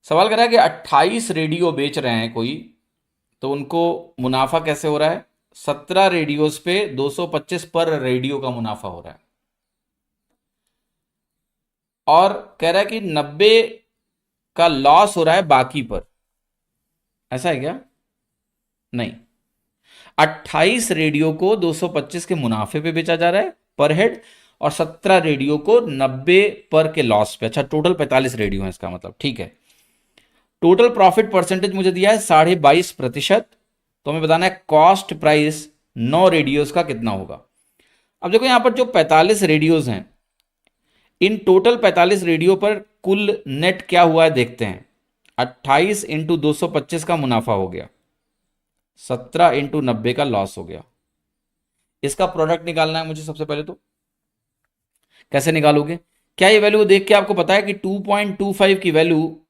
सवाल कर रहा है कि 28 रेडियो बेच रहे हैं कोई, तो उनको मुनाफा कैसे हो रहा है? 17 रेडियोस पे 225 पर रेडियो का मुनाफा हो रहा है। और कह रहा है कि 90 का लॉस हो रहा है बाकी पर। ऐसा है क्या? नहीं, 28 रेडियो को 225 के मुनाफे पे बेचा जा रहा है पर हेड, और 17 रेडियो को 90 पर के लॉस पे। अच्छा, टोटल 45 रेडियो है इसका मतलब। ठीक है, टोटल प्रॉफिट परसेंटेज मुझे दिया है 22.5%। तो हमें बताना है कॉस्ट प्राइस 9 रेडियोस का कितना होगा। अब देखो यहां पर जो 45 रेडियोस हैं, इन टोटल 45 रेडियो पर कुल नेट क्या हुआ है देखते हैं। 28 इंटू 225 का मुनाफा हो गया, 17 इंटू 90 का लॉस हो गया। इसका प्रोडक्ट निकालना है मुझे सबसे पहले। तो कैसे निकालोगे? क्या ये वैल्यू देख के आपको पता है कि 2.25 की वैल्यू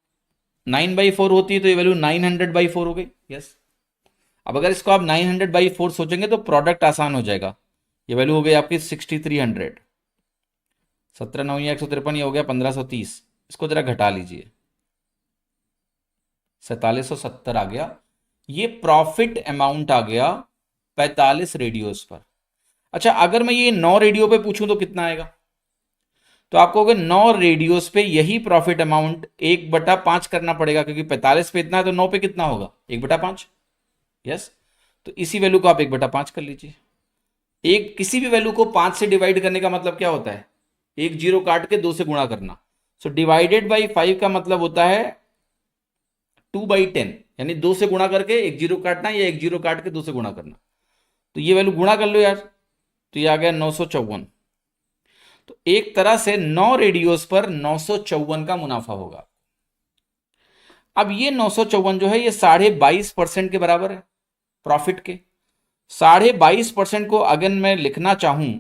9/4 होती है, तो ये वैल्यू 900/4 हो गई। यस। अब अगर इसको आप 900/4 सोचेंगे तो प्रोडक्ट आसान हो जाएगा। ये वैल्यू हो गई आपकी 6300। 17 9 153, ये हो गया 1530। इसको जरा घटा लीजिए, 4770 आ गया। ये प्रॉफिट अमाउंट आ गया 45 रेडियोस पर। अच्छा, अगर मैं ये 9 रेडियो पे पूछूं तो कितना आएगा? तो आपको अगर 9 रेडियोस पे यही प्रॉफिट अमाउंट 1/5 करना पड़ेगा, क्योंकि 45 पे इतना है तो 9 पे कितना होगा? 1/5। यस। तो इसी वैल्यू को आप 1/5 कर लीजिए। एक किसी भी वैल्यू को 5 से डिवाइड करने का मतलब क्या होता है? एक जीरो काट के 2 से गुणा करना। सो डिवाइडेड बाई 5 का मतलब होता है 2/10, यानी 2 से गुणा करके एक जीरो काटना, या एक जीरो काट के 2 से गुणा करना। तो ये वैल्यू गुणा कर लो यार, तो ये आ गया 954। तो एक तरह से 9 रेडियोस पर 954 का मुनाफा होगा। अब ये 954 जो है, ये 22.5% के बराबर है प्रॉफिट के। 22.5% को अगर मैं लिखना चाहूं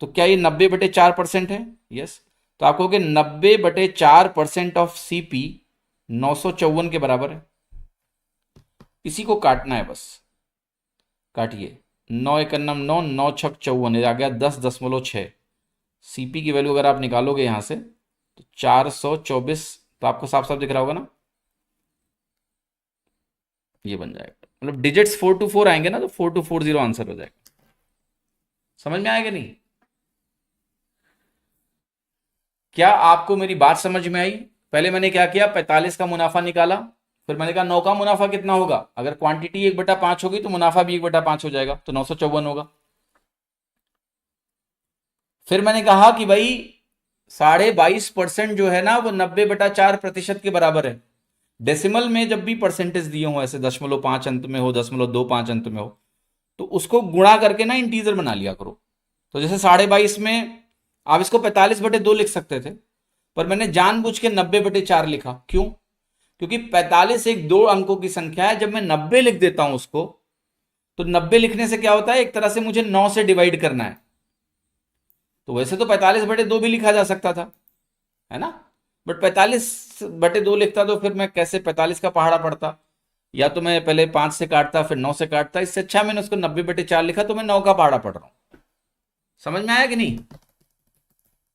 तो क्या ये 90/4% है? यस। तो आप कहोगे 90/4% ऑफ सीपी 954 के बराबर है। इसी को काटना है बस। काटिए, 9 × 9 = 9 × 6 = 54, आ गया 10.6। सीपी की वैल्यू अगर आप निकालोगे यहां से तो 424, तो आपको साफ साफ दिख रहा होगा ना, ये बन जाएगा। मतलब डिजिट्स 4 to 4 आएंगे ना, तो 4240 आंसर हो जाएगा। समझ में आएगा नहीं? क्या आपको मेरी बात समझ में आई? पहले मैंने क्या किया, 45 का मुनाफा निकाला, फिर मैंने कहा 9 का मुनाफा कितना होगा? अगर क्वांटिटी 1/5 होगी तो मुनाफा भी 1/5 हो जाएगा, तो 954 होगा। फिर मैंने कहा कि भाई 22.5% जो है ना, वो 90/4% के बराबर है। डेसिमल में जब भी परसेंटेज दिए हो, ऐसे 0.5 अंत में हो, 0.25 अंत में हो, तो उसको गुणा करके ना इंटीजर बना लिया करो। तो जैसे 22.5 में आप इसको 45/2 लिख सकते थे, पर मैंने जानबूझ के 90/4 लिखा। क्यों? क्योंकि 45 एक दो अंकों की संख्या है। जब मैं 90 लिख देता हूं उसको, तो 90 लिखने से क्या होता है, एक तरह से मुझे 9 से डिवाइड करना है। तो वैसे तो 45/2 भी लिखा जा सकता था, है ना, बट 45/2 लिखता तो फिर मैं कैसे 45 का पहाड़ा पड़ता। या तो मैं पहले 5 से काटता, फिर 9 से काटता। इससे अच्छा मैंने उसको 90/4 लिखा, तो मैं 9 का पहाड़ा पड़ रहा हूं। समझ में आया कि नहीं?